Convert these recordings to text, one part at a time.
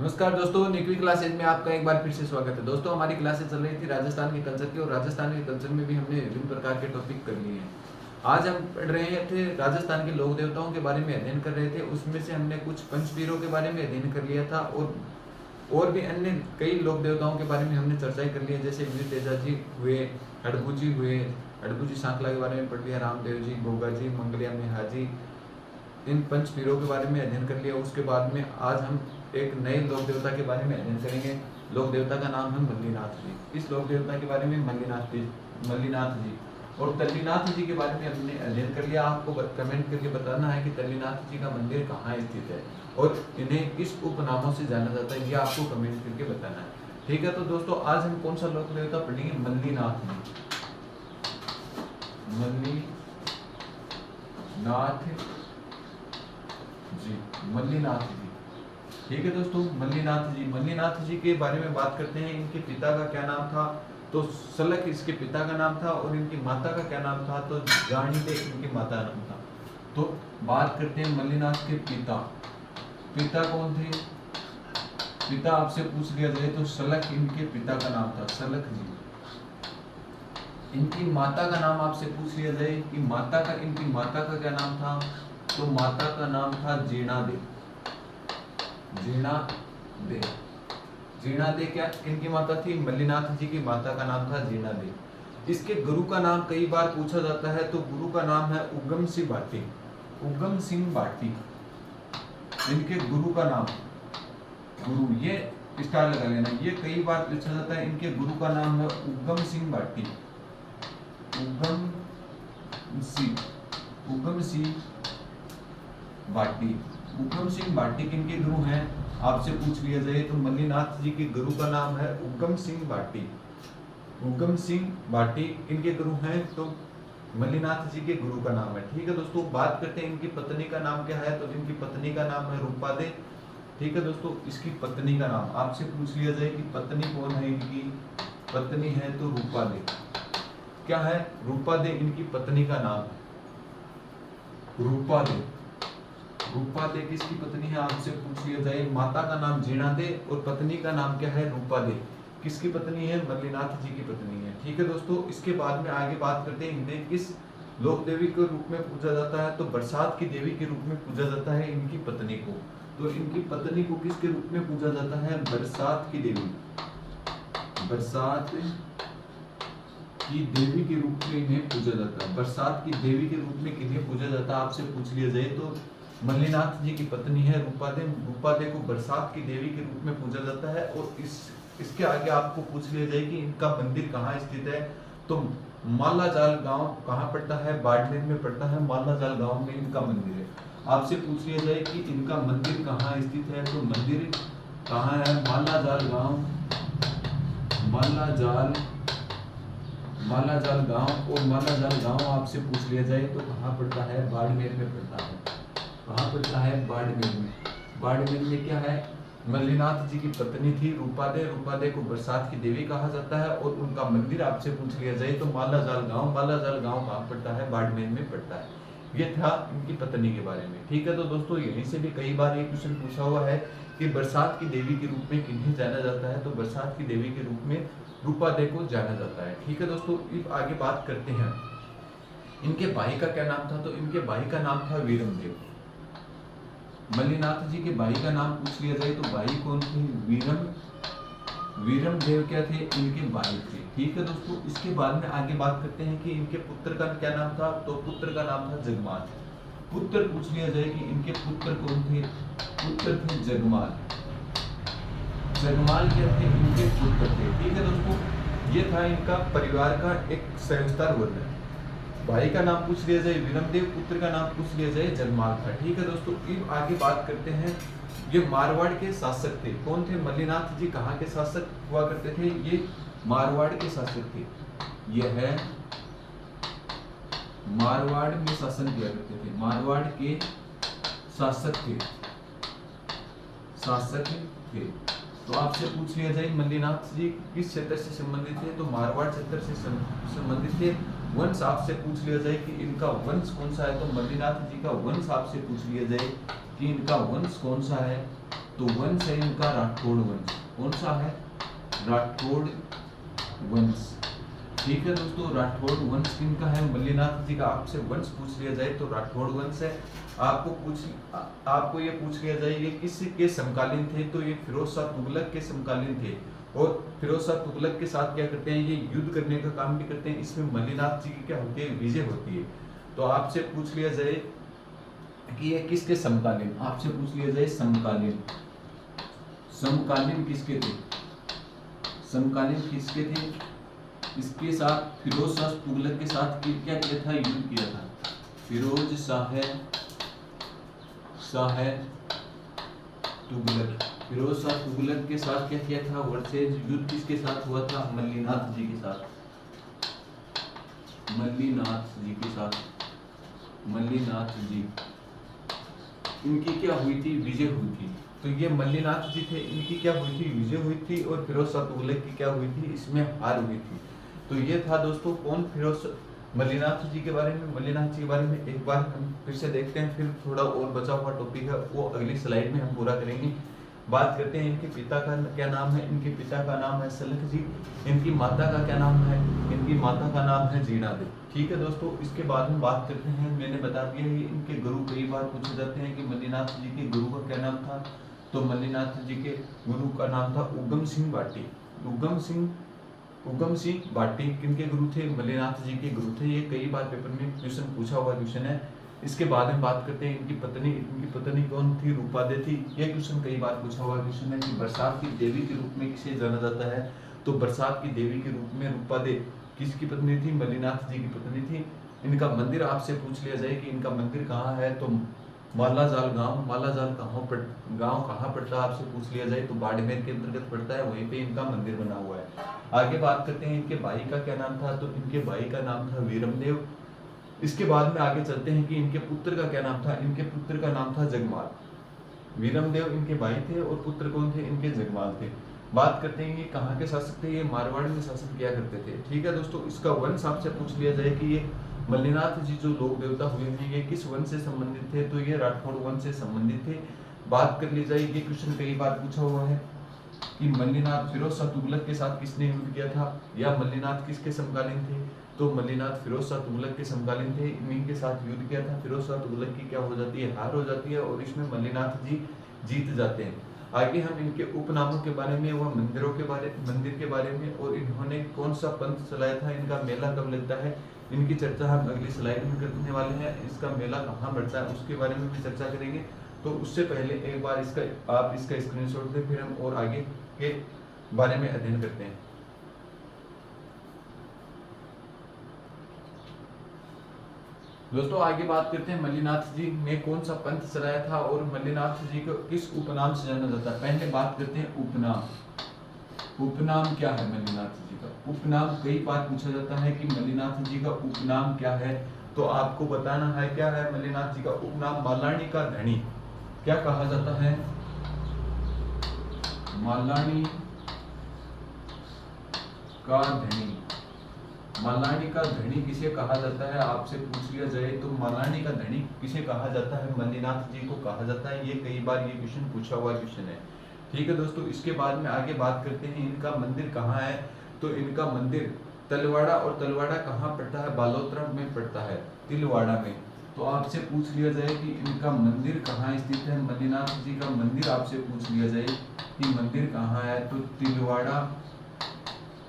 नमस्कार दोस्तों, निकवी क्लासेज में आपका एक बार फिर से स्वागत है। दोस्तों, हमारी क्लासेस चल रही थी राजस्थान के कल्चर की, और राजस्थान के कल्चर में भी हमने विभिन्न प्रकार के टॉपिक कर लिए हैं। आज हम पढ़ रहे थे राजस्थान के लोक देवताओं के बारे में अध्ययन कर रहे थे। उसमें से हमने कुछ पंचवीरों के बारे में अध्ययन कर लिया था, और भी अन्य कई लोक देवताओं के बारे में हमने चर्चा कर लिया, जैसे वीर तेजा जी हुए, हड़बू हुए, हड़बू सांखला के बारे में पढ़ लिया, रामदेव जी, गोगा जी, मंगलिया में हाजी, इन पंचवीरों के बारे में अध्ययन कर लिया। उसके बाद में आज हम एक नए लोक देवता के बारे में अध्ययन करेंगे। लोक देवता का नाम है मल्लीनाथ जी। इस लोक देवता के बारे में मल्लीनाथ जी और तल्लीनाथ जी के बारे में हमने अध्ययन कर लिया। आपको कमेंट करके बताना है कि तल्लीनाथ जी का मंदिर कहाँ स्थित है और इन्हें किस उपनामों से जाना जाता है, ये आपको कमेंट करके बताना है। ठीक है, तो दोस्तों आज हम कौन सा लोक देवता पढ़ेंगे? मल्लीनाथ जी। मल्लीनाथ जी। ठीक है दोस्तों, मल्लीनाथ जी के बारे में बात करते हैं। इनके पिता का क्या नाम था? तो सलक इसके पिता का नाम था, और इनकी माता का क्या नाम था? तो जानीते इनकी माता का नाम था। तो बात करते हैं मल्लीनाथ के पिता कौन थे? पिता आपसे पूछ लिया जाए तो सलक इनके पिता का नाम था, सलक जी। इनकी माता का नाम आपसे पूछ लिया जाए कि इनकी माता का क्या नाम था? तो माता का नाम था जीर्णादे। जीर्णादे क्या इनकी माता थी? मल्लीनाथ जी की माता का नाम था जीर्णादे। इसके गुरु का नाम कई बार पूछा जाता है, तो गुरु का नाम है उगम सिंह भाटी। इनके गुरु का नाम, गुरु ये स्टार लगा लेना, ये कई बार पूछा जाता है। इनके गुरु का नाम है उगम सिंह भाटी। उगम सिंह भाटी किनके गुरु हैं? आपसे पूछ लिया जाए तो मल्लीनाथ जी के गुरु का नाम है उगम सिंह भाटी इनके गुरु हैं, तो मल्लीनाथ जी के गुरु का नाम है। ठीक है दोस्तों, बात करते हैं इनकी पत्नी का नाम क्या है? तो इनकी पत्नी का नाम है रूपादे। ठीक है दोस्तों, इसकी पत्नी का नाम आपसे पूछ लिया जाए कि पत्नी कौन है? इनकी पत्नी है तो रूपादे। क्या है? रूपादे इनकी पत्नी का नाम। रूपादे किसकी पत्नी है? आपसे पूछ लिया जाए। माता का नाम जीर्णादे और पत्नी का नाम क्या है? रूपादे। किसकी पत्नी है? मल्लीनाथ जी की पत्नी है। ठीक है दोस्तों, इसके बाद में आगे बात करते हैं इन्हें किस लोक देवी के रूप में पूजा जाता है? तो बरसात की देवी के रूप में पूजा जाता है इनकी पत्नी को। तो इनकी पत्नी को किसके रूप में पूजा जाता है? बरसात की देवी के रूप में इन्हें पूजा जाता है। बरसात की देवी के रूप में किन्हें पूजा जाता है? आपसे पूछ लिया जाए तो मल्लीनाथ जी की पत्नी है रूपादे को बरसात की देवी के रूप में पूजा जाता है। और इसके आगे आपको पूछ लिया जाए कि इनका मंदिर कहाँ स्थित है? तो मालाजाल गांव कहाँ पड़ता है? बाड़मेर में पड़ता है। मालाजाल गांव में इनका मंदिर है। आपसे पूछ लिया जाए कि इनका मंदिर कहाँ स्थित है? तो मंदिर कहाँ है? मालाजाल गांव और मालाजाल गांव आपसे पूछ लिया जाए तो कहाँ पड़ता है? बाड़मेर में पड़ता है। कहाँ पड़ता है? बाड़मेर में क्या है? मल्लीनाथ जी की पत्नी थी रूपादे को बरसात की देवी कहा जाता है। और उनका मंदिर आपसे पूछ लिया जाए तो मालाजाल गांव कहाँ पड़ता है? बाड़मेर में पड़ता है। ये था इनकी पत्नी के बारे में। ठीक है, तो दोस्तों यहीं से भी कई बार ये क्वेश्चन पूछा हुआ है कि बरसात की देवी के रूप में किन्हें जाना जाता है? तो बरसात की देवी के रूप में रूपादे को जाना जाता है। ठीक है दोस्तों, अब आगे बात करते हैं इनके भाई का क्या नाम था? तो इनके भाई का नाम था वीरमदेव। मल्लीनाथ जी के भाई का नाम पूछ लिया जाए तो भाई कौन थे? वीरमदेव क्या थे? इनके भाई थे। ठीक है दोस्तों, इसके बाद में आगे बात करते हैं कि इनके पुत्र का क्या नाम था? तो पुत्र का नाम था जगमाल। पुत्र पूछ लिया जाए कि इनके पुत्र कौन थे? पुत्र थे जगमाल क्या थे? इनके पुत्र थे। ठीक है दोस्तों, ये था इनका परिवार का एक सविस्तार वर्णन। भाई का नाम पूछ लिया जाए वीरमदेव, पुत्र का नाम पूछ लिया जाए जगमाल था। ठीक है दोस्तों, अब आगे बात करते हैं। ये मारवाड़ के शासक थे। कौन थे? मल्लीनाथ जी कहाँ के शासक हुआ करते थे? ये मारवाड़ के शासक थे। यह है मारवाड़ में शासन किया करते थे। मारवाड़ के शासक थे। तो आपसे पूछ लिया जाए मल्लीनाथ जी किस क्षेत्र से संबंधित थे? तो मारवाड़ क्षेत्र से संबंधित थे। वंश आपसे पूछ लिया जाए कि इनका वंश कौन सा है? तो मल्लीनाथ जी का वंश आपसे पूछ लिया जाए कि इनका वंश कौन सा है? तो वंश है इनका राठौड़ वंश। कौन सा है? राठौड़ वंश। ठीक है दोस्तों, राठौड़ वंश किनका है? मल्लिनाथ जी का। आपसे वंश पूछ लिया जाए तो राठौड़ वंश है। आपको ये पूछ लिया जाए ये किसके समकालीन थे, तो ये फिरोज शाह तुगलक के समकालीन थे। और फिरोज शाह तुगलक के साथ क्या करते हैं, ये युद्ध करने का काम भी करते हैं। इसमें मल्लिनाथ जी की क्या होती है? विजय होती है। तो आपसे पूछ लिया जाए कि ये किसके समकालीन, आपसे पूछ लिया जाए समकालीन, समकालीन किसके थे? समकालीन किसके थे? इसके साथ फिरोज शाह तुगलक के साथ क्या किया था? युद्ध किया था। फिरोज शाह तुगलक, फिरोज शाह तुगलक के साथ क्या किया था? वर्सेज युद्ध किसके साथ हुआ था? मल्लिनाथ जी के साथ, मल्लिनाथ जी के साथ, मल्लिनाथ जी, इनकी क्या हुई थी? विजय हुई थी। तो ये मल्लिनाथ जी थे, इनकी क्या हुई थी? विजय हुई थी। और फिरोज शाह तुगलक की क्या हुई थी? इसमें हार हुई थी। तो ये था दोस्तों कौन? मल्लिनाथ जी के बारे में। मल्लिनाथ जी के बारे में एक बार हम फिर से देखते हैं, फिर थोड़ा और बचा हुआ टॉपिक है वो अगली स्लाइड में हम पूरा करेंगे। बात करते हैं इनके पिता का क्या नाम है। इनके पिता का नाम है सलख जी। इनकी माता का क्या नाम है? इनकी माता का नाम है जीणा देवी। ठीक है दोस्तों, इसके बाद हम बात करते हैं, मैंने बता दिया है इनके गुरु कई बार पूछे जाते हैं कि मल्लिनाथ जी के गुरु का क्या नाम था। तो मल्लिनाथ जी के गुरु का नाम था उगम सिंह भाटी। उगम सिंह भाटी किनके गुरु थे? मल्लिनाथ जी के गुरु थे। ये कई बार पेपर में क्वेश्चन पूछा हुआ क्वेश्चन है। इसके बाद हम बात करते हैं इनकी पत्नी कौन थी? रूपादे थी। यह क्वेश्चन कई बार पूछा हुआ क्वेश्चन है कि बरसात की देवी के रूप में किसे जाना जाता है? तो बरसात की देवी के रूप में रूपादे किसकी पत्नी थी? मल्लिनाथ जी की पत्नी थी। इनका मंदिर आपसे पूछ लिया जाए कि इनका मंदिर कहाँ है, तो मालाजाल गांव, मालाजाल गांव कहाँ पड़ता है आपसे पूछ लिया जाए तो बाड़मेर के अंतर्गत पड़ता है, वहीं पे इनका मंदिर बना हुआ है। आगे बात करते हैं इनके भाई का क्या नाम था। तो इनके भाई का नाम था वीरमदेव। इसके बाद में आगे चलते हैं कि इनके पुत्र का क्या नाम था। इनके पुत्र का नाम था जगमाल। वीरमदेव इनके भाई थे और पुत्र कौन थे? इनके जगमाल थे। बात करते हैं ये कहाँ के शासक थे। ये मारवाड़ में शासन किया करते थे। ठीक है दोस्तों, इसका वंश आपसे पूछ लिया जाए कि ये मल्लिनाथ जी जो लोक देवता हुए हैं ये किस वंश से संबंधित थे, तो ये राठौड़ वंश से संबंधित थे। बात कर ली जाए, ये क्वेश्चन कई बार पूछा हुआ है कि मल्लिनाथ फिरोज शाह तुगलक के साथ किसने युद्ध किया था, या मल्लिनाथ किसके समकालीन थे। तो मल्लिनाथ फिरोज शाह तुगलक के समकालीन थे, इन्हीं के साथ युद्ध किया था। फिरोज शाह तुगलक की क्या हो जाती है? हार हो जाती है और इसमें मल्लिनाथ जी जीत जाते हैं। आगे हम इनके उपनामों के बारे में व मंदिर के बारे में और इन्होंने कौन सा पंथ चलाया था, इनका मेला कब लगता है, इनकी चर्चा हम अगली स्लाइड में करने वाले हैं। इसका मेला कहाँ बढ़ता है उसके बारे में भी चर्चा करेंगे। तो उससे पहले एक बार आप इसका स्क्रीनशॉट दें, फिर हम और आगे के बारे में अध्ययन करते हैं। दोस्तों आगे बात करते हैं मल्लिनाथ जी ने कौन सा पंथ चलाया था और मल्लिनाथ जी को किस उपनाम से जाना जाता है। पहले बात करते हैं उपनाम। उपनाम क्या है मल्लिनाथ जी का? उपनाम कई बार पूछा जाता है कि मल्लिनाथ जी का उपनाम क्या है, तो आपको बताना है क्या है मल्लिनाथ जी का उपनाम। मालानी का धनी क्या कहा जाता है? मालानी का धनी। मालानी का धनी किसे कहा जाता है आपसे पूछ लिया जाए तो मालानी का धनी किसे कहा जाता है? मल्लिनाथ जी को कहा जाता है। ये कई बार ये क्वेश्चन पूछा हुआ क्वेश्चन है। ठीक है दोस्तों, इसके बाद में आगे बात करते हैं इनका मंदिर कहाँ है। तो इनका मंदिर तलवाड़ा, और तलवाड़ा कहाँ पड़ता है? बालोतरा में पड़ता है, तिलवाड़ा में। तो आपसे पूछ लिया जाए कि इनका मंदिर कहाँ स्थित है। मल्लिनाथ जी का मंदिर आपसे पूछ लिया जाए कि मंदिर कहाँ है, तो तिलवाड़ा।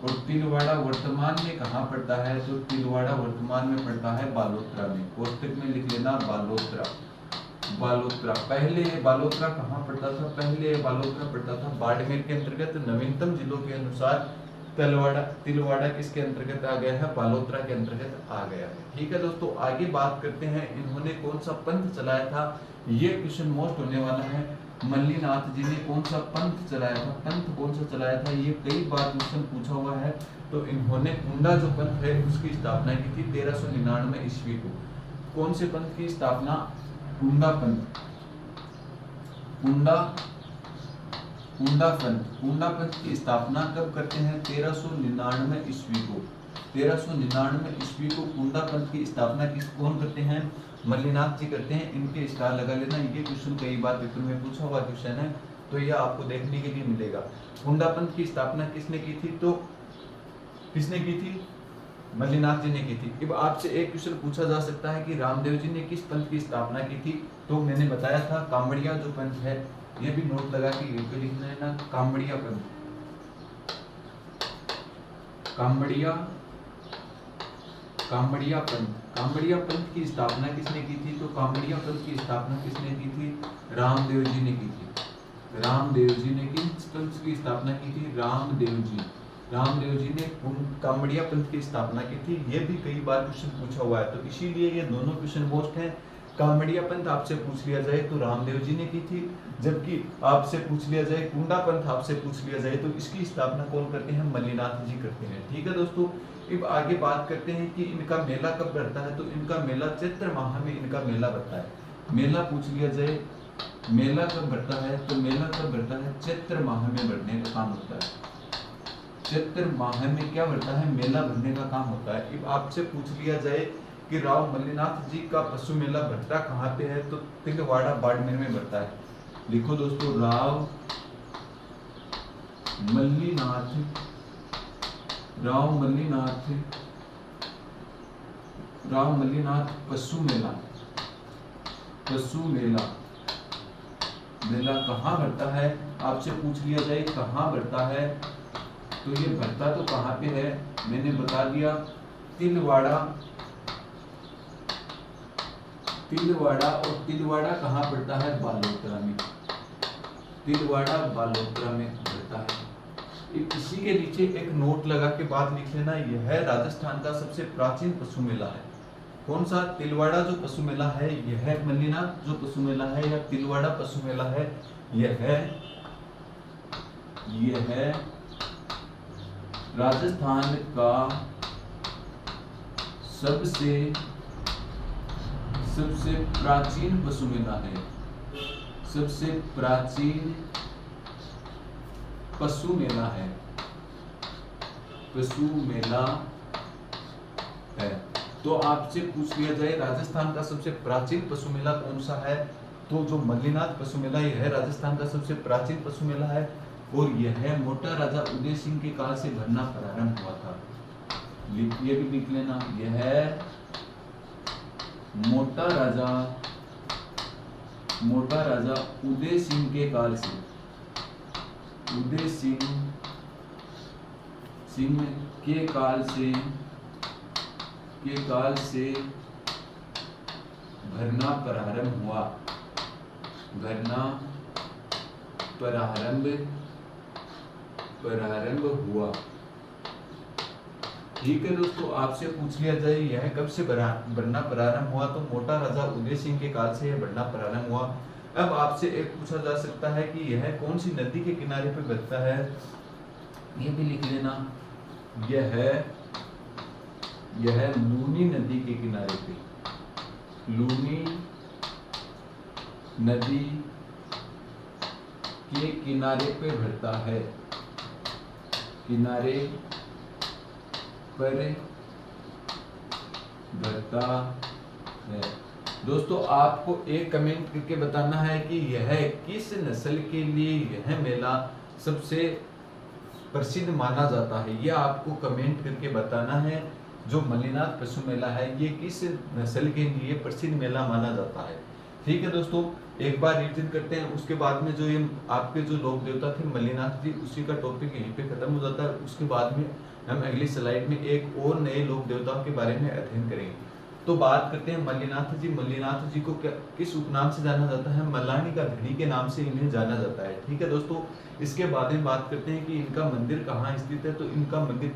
और तिलवाड़ा वर्तमान में कहाँ पड़ता है? तो तिलवाड़ा वर्तमान में पड़ता है बालोतरा में। कोष्टक में लिख लेना बालोतरा। बालोतरा पहले बालोतरा कहाँ पड़ता था? पहले बालोतरा पड़ता था बाड़मेर के अंतर्गत। नवीनतम जिलों के अनुसार तिलवाड़ा किसके अंतर्गत आ गया है? बालोतरा के अंतर्गत आ गया है। ठीक है दोस्तों, आगे बात करते हैं इन्होंने कौन सा पंथ चलाया था। ये क्वेश्चन मोस्ट होने वाला है। मल्लिनाथ जी ने कौन सा पंथ चलाया था? पंथ कौन सा चलाया था, ये कई बार क्वेश्चन पूछा हुआ है। तो इन्होंने कुंडा जो पंथ है उसकी स्थापना की थी 1399 ईस्वी को। कौन से पंथ की स्थापना? कुंडा पंथ। कुंडा पंथ की स्थापना कब करते हैं? 1399 ईस्वी को। 1399 ईस्वी को कुंडा पंथ की स्थापना कौन करते हैं? मल्लिनाथ जी करते हैं। इनके स्टार लगा लेना, ये क्वेश्चन कई बार पेपर में पूछा हुआ क्वेश्चन है। तो यह आपको देखने के लिए मिलेगा। कुंडा पंथ की स्थापना किसने की थी? तो किसने की थी? मल्लीनाथ जी ने की थी। अब आपसे एक क्वेश्चन पूछा जा सकता है कि रामदेव जी ने किस पंथ की स्थापना की थी? तो मैंने बताया था कामड़िया जो पंथ है, ये भी नोट लगा के लिखना है ना, कामड़िया पंथ। कामड़िया पंथ की स्थापना किसने की थी? तो कामड़िया पंथ की स्थापना किसने की थी? रामदेव जी ने की थी। रामदेव जी ने किस पंथ की स्थापना की थी? रामदेव जी ने कामड़िया पंथ की स्थापना की थी। ये भी कई बार क्वेश्चन पूछा हुआ है, तो इसीलिए ये दोनों क्वेश्चन मोस्ट हैं। कामड़िया पंथ आपसे पूछ लिया जाए तो रामदेव जी ने की थी, जबकि आपसे पूछ लिया जाए कुंडा पंथ आपसे पूछ लिया जाए तो इसकी स्थापना कौन करते हैं? मल्लीनाथ जी करते हैं। ठीक है दोस्तों, अब आगे बात करते हैं कि इनका मेला कब बढ़ता है। तो इनका मेला चैत्र माह में इनका मेला बढ़ता है। मेला पूछ लिया जाए, मेला कब बढ़ता है? तो मेला कब बढ़ता है? चैत्र माह में बढ़ने का काम होता है। चैत्र माह में क्या बढ़ता है? मेला बढ़ने का काम होता है। अब आपसे पूछ लिया जाए कि राव मल्लीनाथ जी का पशु मेला बढ़ता कहाँ पे है? तो तिलवाड़ा बाड़मेर में बढ़ता है। लिखो दोस्तों, राव मल्लीनाथ पशु मेला कहाँ बढ़ता है? आपसे पूछ लिया जाए कहाँ बढ़ता है, तो ये बढ़ता तो कहाँ पे है? मैंने बता दिया, तिलवाड़ा। और तिलवाड़ा कहाँ पड़ता है? बालोतरा में। तिलवाड़ा बालोतरा में बढ़ता है। इसी के नीचे एक नोट लगा के बात लिख लेना, यह राजस्थान का सबसे प्राचीन पशु मेला है। कौन सा? तिलवाड़ा जो पशु मेला है, यह मल्लीनाथ जो पशु मेला है या तिलवाड़ा पशु मेला है, यह राजस्थान का सबसे प्राचीन पशु मेला है। सबसे प्राचीन पशु मेला है। तो आपसे पूछ लिया जाए राजस्थान का सबसे प्राचीन पशु मेला कौन सा है, तो जो मल्लीनाथ पशु मेला यह राजस्थान का सबसे प्राचीन पशु मेला है। और यह मोटा राजा उदय सिंह के काल से भरना प्रारंभ हुआ था। ये भी लिख लेना, यह मोटा राजा उदय सिंह के काल से, उदय सिंह के काल से भरना प्रारंभ हुआ। ठीक है दोस्तों, आपसे पूछ लिया जाए यह कब से बनना प्रारंभ हुआ, तो मोटा राजा उदय सिंह के काल से यह बनना प्रारंभ हुआ। अब आपसे एक पूछा जा सकता है कि यह कौन सी नदी के किनारे पे बनता है, ये भी लिख लेना, यह लूनी नदी के किनारे पे, लूनी नदी के किनारे पे बढ़ता है, किनारे पर बढ़ता है। दोस्तों आपको एक कमेंट करके बताना है कि यह किस नस्ल के लिए यह मेला सबसे प्रसिद्ध माना जाता है। यह आपको कमेंट करके बताना है। जो मल्लीनाथ पशु मेला है ये किस नस्ल के लिए प्रसिद्ध मेला माना जाता है। ठीक है दोस्तों, एक बार रिविजन करते हैं, उसके बाद में जो ये आपके जो लोक देवता थे मल्लीनाथ जी, उसी का टॉपिक यहीं पे खत्म हो जाता है। उसके बाद में हम अगली स्लाइड में एक और नए लोक देवताओं के बारे में अध्ययन करेंगे। तो बात करते हैं मल्लीनाथ जी। मल्लीनाथ जी को किस उपनाम से जाना जाता है? मल्लानी का धनी के नाम से इन्हें जाना जाता है। ठीक है दोस्तों, इसके बाद में बात करते हैं कि इनका मंदिर कहाँ स्थित है। तो इनका मंदिर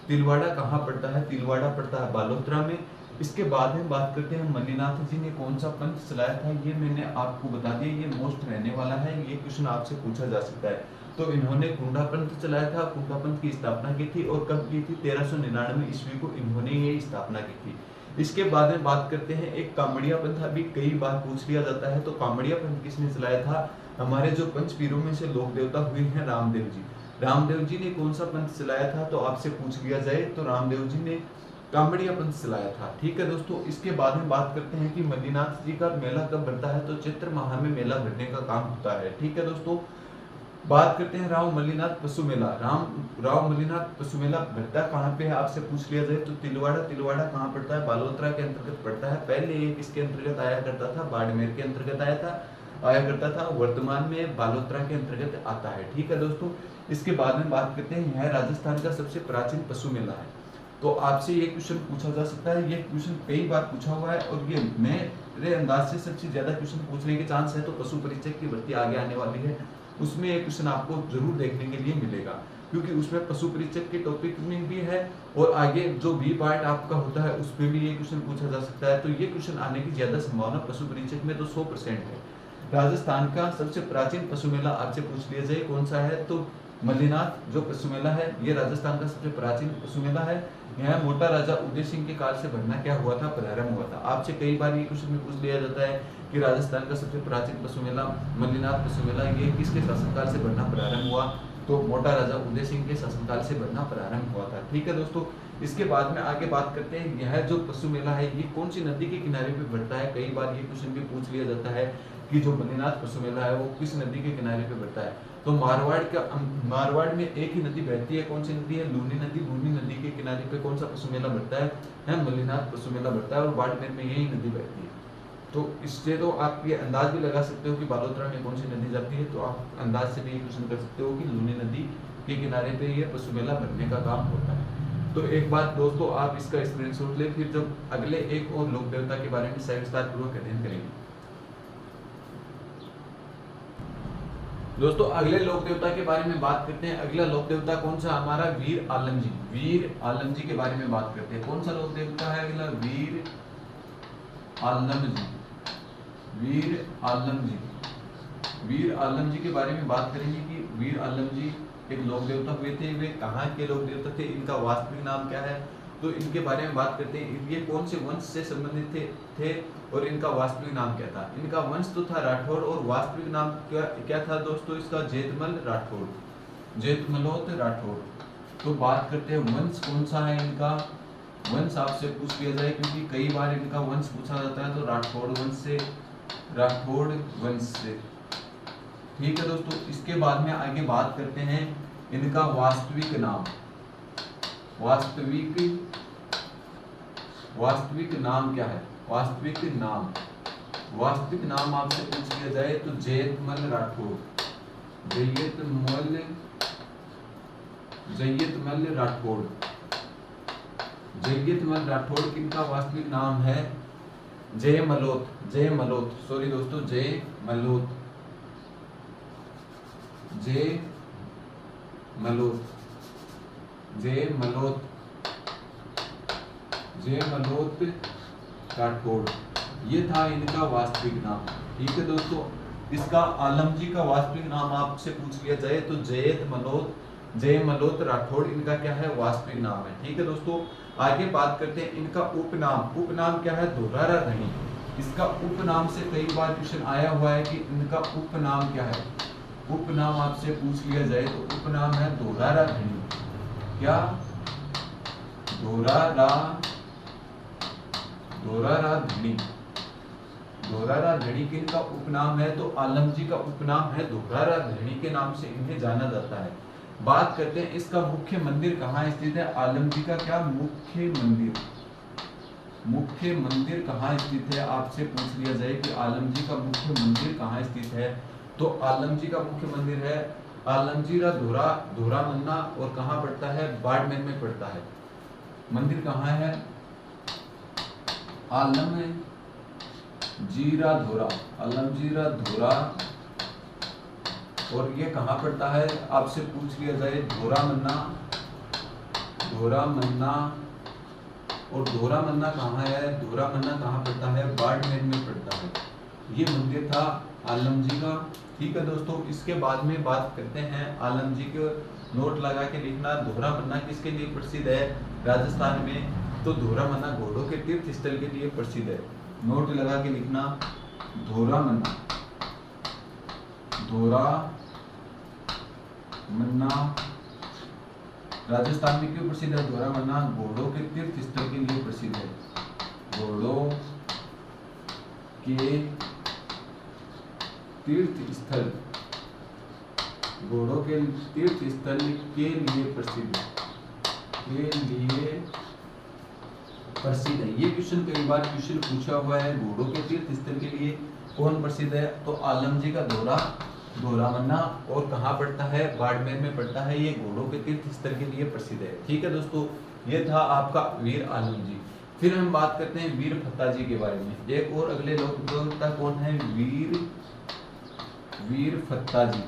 तिलवाड़ा कहाँ पड़ता है? तिलवाड़ा पड़ता है बालोतरा में। इसके बाद में बात करते हैं मल्लीनाथ जी ने कौन सा पंथ चलाया था। ये मैंने आपको बता दिया, ये मोस्ट रहने वाला है, ये क्वेश्चन आपसे पूछा जा सकता है। तो इन्होंने कुंडा पंथ चलाया था। कुंडा पंथ की स्थापना की थी और कब की थी? 1399 ईस्वी को इन्होंने ये स्थापना की थी। इसके बाद में बात करते हैं एक कामड़िया पंथ, अभी कई बार पूछ लिया जाता है। तो कामड़िया पंथ किसने चलाया था? हमारे जो पंच पीरों में से लोक देवता हुए हैं रामदेव जी। रामदेव जी ने कौन सा पंथ चलाया था? तो आपसे पूछ लिया जाए तो रामदेव जी ने कांवड़िया पंथ चलाया था। ठीक है दोस्तों, इसके बाद में बात करते हैं कि मल्लीनाथ जी का मेला कब भरता है, तो चैत्र माह में मेला भरने का काम होता है। ठीक है दोस्तों, बात करते हैं राव मल्लीनाथ पशु मेला। राव मल्लीनाथ पशु मेला भरता कहाँ पे है आपसे पूछ लिया जाए तो तिलवाड़ा कहाँ पड़ता है, बालोतरा के अंतर्गत पड़ता है। पहले ये किसके अंतर्गत आया करता था, बाड़मेर के अंतर्गत आया करता था। वर्तमान में बालोतरा के अंतर्गत आता है। ठीक है दोस्तों, इसके बाद में बात करते हैं, यह राजस्थान का सबसे प्राचीन पशु मेला है। तो आपसे ये क्वेश्चन पूछा जा सकता है, ये क्वेश्चन कई बार पूछा हुआ है और ये मेरे अंदाज से सबसे ज्यादा क्वेश्चन पूछने के चांस है। तो पशु परीक्षक की भर्ती आगे आने वाली है, उसमें एक क्वेश्चन आपको जरूर देखने के लिए मिलेगा, क्योंकि उसमें पशु परीक्षक के टॉपिक में भी है और आगे जो बी पार्ट आपका होता है उसमें भी ये क्वेश्चन पूछा जा सकता है। तो ये क्वेश्चन आने की ज्यादा संभावना पशु परीक्षक में तो 100% है। राजस्थान का सबसे प्राचीन पशु मेला आपसे पूछ लिया जाए कौन सा है, तो मल्लीनाथ जो पशु मेला है ये राजस्थान का सबसे प्राचीन पशु मेला है। यह मोटा राजा उदय सिंह के काल से भरना क्या हुआ था, प्रारंभ हुआ था। आपसे कई बार ये क्वेश्चन में पूछ लिया जाता है कि राजस्थान का सबसे प्राचीन पशु मेला मल्लीनाथ पशु मेला ये किसके शासनकाल से भरना प्रारंभ हुआ, तो मोटा राजा उदय सिंह के शासनकाल से भरना प्रारंभ हुआ था। ठीक है दोस्तों, इसके बाद में आगे बात करते हैं, यह जो पशु मेला है ये कौन सी नदी के किनारे पे भरता है। कई बार ये क्वेश्चन भी पूछ लिया जाता है कि जो मल्लीनाथ पशु मेला है वो किस नदी के किनारे पे भरता है। तो मारवाड़ में एक ही नदी बहती है, कौन सी नदी है, लूनी नदी। लूनी नदी के किनारे पे कौन सा पशु मेला भरता है, मल्लीनाथ पशु मेला भरता है और बाड़मेर में यही नदी बहती है। तो इससे तो आप ये अंदाज भी लगा सकते हो कि बालोतरा में कौन सी नदी जाती है, तो आप अंदाज से भी ये क्वेश्चन कर सकते हो कि लूनी नदी के किनारे पे ये पशु मेला भरने का काम होता है। तो एक बात दोस्तों आप इसका स्क्रीनशॉट ले, फिर जब अगले एक और लोक देवता के बारे में सविस्तार पूर्वक अध्ययन करेंगे। दोस्तों अगले लोक देवता के बारे में बात करते हैं। अगला लोक देवता कौन सा हमारा, वीर आलम जी। वीर आलम जी के बारे में बात करते हैं। कौन सा लोक देवता है अगला, वीर आलम जी। वीर आलम जी, वीर आलम जी के बारे में बात करेंगे कि वीर आलम जी एक लोक देवता हुए थे। वे कहाँ के लोक देवता थे, इनका वास्तविक नाम क्या है, तो इनके बारे में बात करते हैं। ये कौन से वंश से संबंधित थे और इनका वास्तविक नाम क्या था। इनका वंश तो था राठौड़ और वास्तविक नाम क्या था दोस्तों इसका, जेतमल राठौड़, जेतमलोत राठौड़। तो बात करते हैं वंश कौन सा है इनका, वंश आपसे पूछ लिया जाए क्योंकि कई बार इनका वंश पूछा जाता है, तो राठौड़ वंश से, राठौड़ वंश से। ठीक है दोस्तों, इसके बाद में आगे बात करते हैं इनका वास्तविक नाम। वास्तविक नाम क्या है, वास्तविक नाम आपसे पूछ लिया जाए तो जयतमल राठौड़, जयतमल राठौड़। जयतमल राठौड़ किनका वास्तविक नाम है, जयमलोत, सॉरी दोस्तों, जयमलोत राठौड़, ये था इनका वास्तविक नाम। ठीक है दोस्तों, इसका आलम जी का वास्तविक नाम आपसे पूछ लिया जाए तो जयमलोत राठौड़ इनका क्या है, वास्तविक नाम है। ठीक है दोस्तों, आगे बात करते हैं इनका उपनाम क्या है, धोरारा धनी। इसका उपनाम से कई बार क्वेश्चन आया हुआ है कि इनका उपनाम क्या है। उपनाम आपसे पूछ लिया जाए तो उपनाम है धोरारा धनी। क्या, धोरारा धनी। धोरारा धनी किनका उपनाम है, तो आलम जी का उपनाम है धोरारा धनी के नाम से इन्हें जाना जाता है। बात करते हैं इसका मुख्य मंदिर कहाँ स्थित है, आलम जी का क्या मुख्य मंदिर कहाँ स्थित है, आपसे पूछ लिया जाए कि आलम जी का मुख्य मंदिर कहाँ स्थित है, तो आलम जी का मुख्य मंदिर है आलमजीरा धोरा मन्ना, और कहाँ पड़ता है, बाड़मेर में पड़ता है। मंदिर कहाँ है, आलमजीरा धोरा, और ये कहाँ पड़ता है, आपसे पूछ लिया जाए धोरा मन्ना, और धोरा मन्ना कहाँ है, धोरा मन्ना कहाँ पड़ता है, बाड़मेर में पड़ता है। ये मंदिर था आलम जी का। ठीक है दोस्तों, इसके बाद में बात करते हैं आलम जी के, नोट लगा के लिखना, धोरा मन्ना किसके लिए प्रसिद्ध है राजस्थान में, तो धोरा मन्ना घोड़ों के तीर्थ स्थल के लिए प्रसिद्ध है। नोट लगा के लिखना, धोरा मन्ना राजस्थान में क्यों प्रसिद्ध है? दोहरा मन्ना घोड़ों के तीर्थ स्थल के लिए प्रसिद्ध है। घोड़ों के तीर्थ स्थल, घोड़ों के तीर्थ स्थल के लिए प्रसिद्ध है। ये क्वेश्चन कई बार क्वेश्चन पूछा हुआ है। घोड़ों के तीर्थ स्थल के लिए कौन प्रसिद्ध है? तो आलम जी का दोहरा मन्ना, और कहाँ पड़ता है? बाड़मेर में पड़ता है। ये घोड़ों के तीर्थ स्थल के लिए प्रसिद्ध है। ठीक है दोस्तों, ये था आपका वीर आलम जी। फिर हम बात करते हैं वीर फत्ता जी के बारे में। एक और अगले लोग कौन है? वीर फत्ता जी।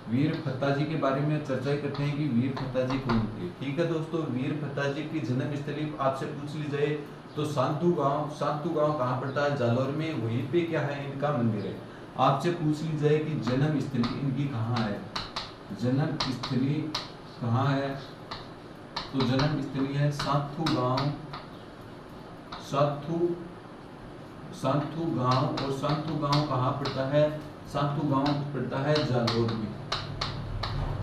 वीर फत्ता जी के बारे में चर्चा करते हैं कि वीर फत्ता जी कौन थे। ठीक है दोस्तों, वीर फत्ता जी की जन्म स्थली आपसे पूछ ली जाए तो सांतू गांव कहाँ पड़ता है? जालौर में। वहीं पे क्या है? इनका मंदिर है। आपसे पूछ ली जाए कि जन्म स्थली इनकी कहाँ है? जन्म स्थली कहाँ है? तो जन्म स्थली है सांतू गांव। और सांतू गांव कहाँ पड़ता है? सांतू गांव पड़ता है जालौर में।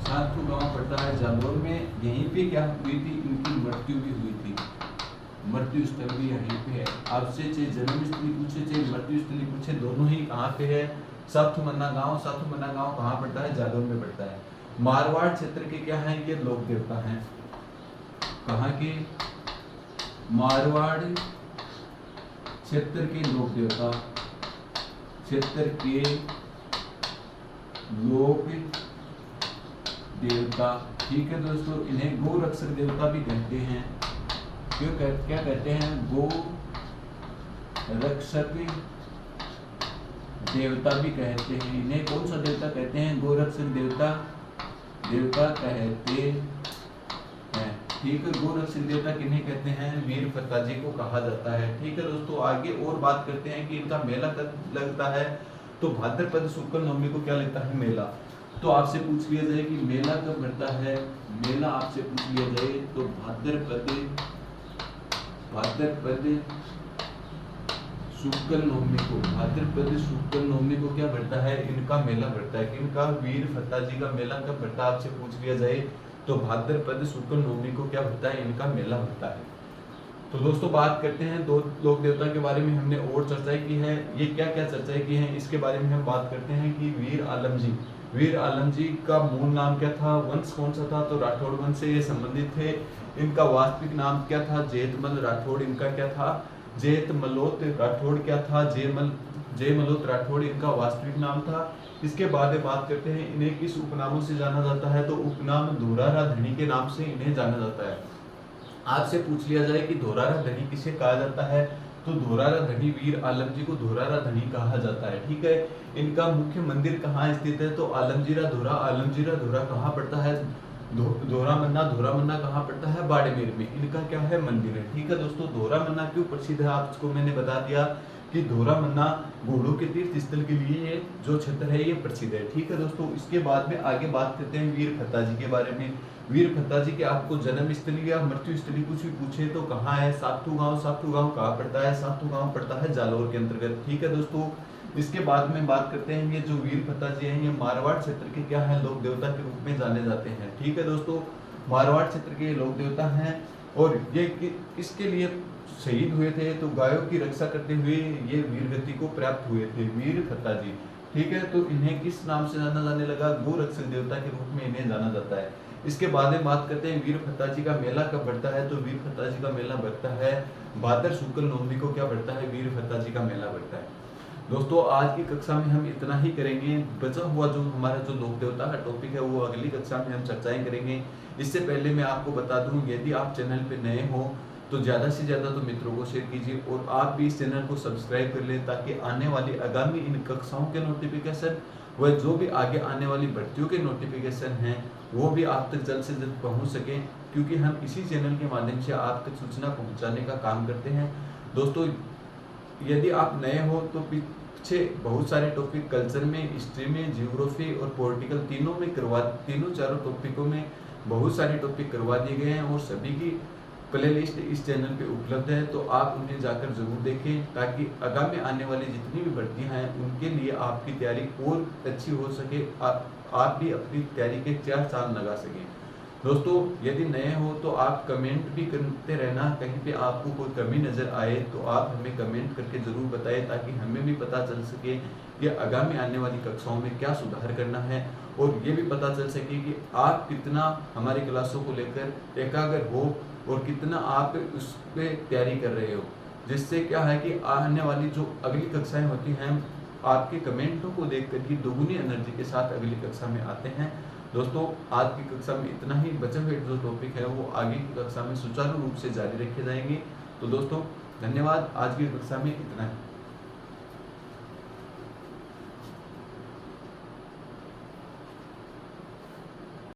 सांतू गांव पड़ता है जालौर में। यहीं पे क्या हुई थी? इनकी मृत्यु भी हुई थी। मृत्यु स्थल भी यहीं पे है। आपसे चाहे जन्म स्थली पूछे चाहे मृत्यु स्थली पूछे, दोनों ही कहाँ पे है? साथू मन्ना गांव कहाँ पड़ता है? जालौर में पड़ता है। मारवाड़ क्षेत्र के क्या है? ये लोक देवता हैं। कहाँ के? मारवाड़ क्षेत्र के लोक देवता, क्षेत्र के लोक देवता। ठीक है दोस्तों, इन्हें गो रक्षक देवता भी कहते हैं। क्या कहते हैं? गो रक्षक देवता भी कहते हैं। इन्हें कौन सा देवता कहते हैं? गो रक्षक देवता कहते हैं। ठीक है, गो रक्षक देवता किन्हें कहते हैं? वीर फत्ता जी को कहा जाता है। ठीक है दोस्तों, आगे और बात करते हैं कि इनका मेला कब लगता है। तो भाद्रपद शुक्ल नवमी को क्या लगता है? मेला। तो आपसे पूछ लिया जाए कि मेला कब लगता है? मेला आपसे पूछ लिया जाए तो भाद्रपद शुक्ल नवमी को क्या बढ़ता है? इनका मेला बढ़ता है। इनका वीर फत्ता जी का मेला कब बढ़ता है? आपसे पूछ लिया जाए तो भाद्रपद शुक्ल नवमी को क्या बढ़ता है? इनका मेला बढ़ता है। तो दोस्तों, बात करते हैं दो लोक देवता के बारे में। हमने और चर्चाएं की है। ये क्या क्या चर्चाएं की हैं इसके बारे में हम बात करते हैं कि वीर आलम जी का मूल नाम क्या था? वंश कौन सा था? तो राठौड़ वंश से ये संबंधित थे। इनका वास्तविक नाम क्या था? जेतमल राठौड़ इनका क्या था? जेतमलोत राठौड़ क्या था? जयमलोत राठौड़ इनका वास्तविक नाम था। इसके बाद बात करते हैं इन्हें किस उपनामों से जाना जाता है। तो उपनाम धोरारा धनी के नाम से इन्हें जाना जाता है। आपसे पूछ लिया जाए कि धोरारा धनी किसे कहा जाता है? तो धोरारा धनी वीर आलम जी को धोरारा धनी कहा जाता है। ठीक है, इनका मुख्य मंदिर कहाँ स्थित है? तो आलमजीरा धोरा कहाँ पड़ता है? धोरा मन्ना कहाँ पड़ता है? बाड़मेर में। इनका क्या है? मंदिर है। ठीक है दोस्तों, धोरा मन्ना क्यों प्रसिद्ध है आपको मैंने बता दिया कि धोरा मन्ना घोड़ों के तीर्थ स्थल के लिए ये जो क्षेत्र है ये प्रसिद्ध है। ठीक है दोस्तों, इसके बाद में आगे बात करते हैं वीर फत्ता जी के बारे में। वीर फत्ता जी के आपको जन्म स्थली या मृत्यु स्थली कुछ भी पूछे तो कहाँ है? सातू गांव कहाँ पड़ता है? सातू गांव पड़ता है जालौर के अंतर्गत। ठीक है दोस्तों, इसके बाद में बात करते हैं ये जो वीर फत्ता जी हैं ये मारवाड़ क्षेत्र के क्या है? लोक देवता के रूप में जाने जाते हैं। ठीक है दोस्तों, मारवाड़ क्षेत्र के लोक देवता हैं और ये इसके लिए शहीद हुए थे। तो गायों की रक्षा करते हुए ये वीर गति को प्राप्त हुए थे वीर फत्ता जी। ठीक है, तो इन्हें किस नाम से जाना जाने लगा? गो रक्षक देवता के रूप में इन्हें जाना जाता है। इसके बाद में बात करते हैं वीर फत्ता जी का मेला कब बढ़ता है। तो वीर फत्ता जी का मेला बढ़ता है भाद्र शुक्ल नवमी को। क्या बढ़ता है? वीर फत्ता जी का मेला बढ़ता है। दोस्तों, आज की कक्षा में हम इतना ही करेंगे। बचा हुआ जो हमारा जो लोक देवता का टॉपिक है वो अगली कक्षा में हम चर्चाएं करेंगे। इससे पहले मैं आपको बता दूं, यदि आप चैनल पे नए हो तो ज़्यादा से ज़्यादा तो मित्रों को शेयर कीजिए और आप भी इस चैनल को सब्सक्राइब कर लें ताकि आने वाली आगामी इन कक्षाओं के नोटिफिकेशन व जो भी आगे आने वाली भर्तियों के नोटिफिकेशन हैं वो भी आप तक जल्द से जल्द पहुंच सकें, क्योंकि हम इसी चैनल के माध्यम से आप तक सूचना पहुंचाने का काम करते हैं। दोस्तों, यदि आप नए हो तो पीछे बहुत सारे टॉपिक कल्चर में, हिस्ट्री में, जियोग्राफी और पॉलिटिकल तीनों चारों टॉपिकों में बहुत सारे टॉपिक करवा दिए गए हैं और सभी की प्लेलिस्ट इस चैनल पे उपलब्ध है। तो आप उन्हें जाकर जरूर देखें ताकि आगामी आने वाली जितनी भी भर्तियां हैं उनके लिए आपकी तैयारी और अच्छी हो सके, आप भी अपनी तैयारी के 4 चांद लगा सकें। दोस्तों यदि नए हो तो आप कमेंट भी करते रहना, कहीं पे आपको कोई कमी नज़र आए तो आप हमें कमेंट करके ज़रूर बताएं, ताकि हमें भी पता चल सके कि आगामी आने वाली कक्षाओं में क्या सुधार करना है, और ये भी पता चल सके कि आप कितना हमारी क्लासों को लेकर एकाग्र हो और कितना आप उस पर तैयारी कर रहे हो, जिससे क्या है कि आने वाली जो अगली कक्षाएं होती हैं, आपके कमेंटों को देख कर ही दोगुनी एनर्जी के साथ अगली कक्षा में आते हैं। दोस्तों आज की कक्षा में इतना ही, बचे हुए जो टॉपिक है वो आगे की कक्षा में सुचारू रूप से जारी रखे जाएंगे। तो दोस्तों धन्यवाद, आज की कक्षा में इतना ही।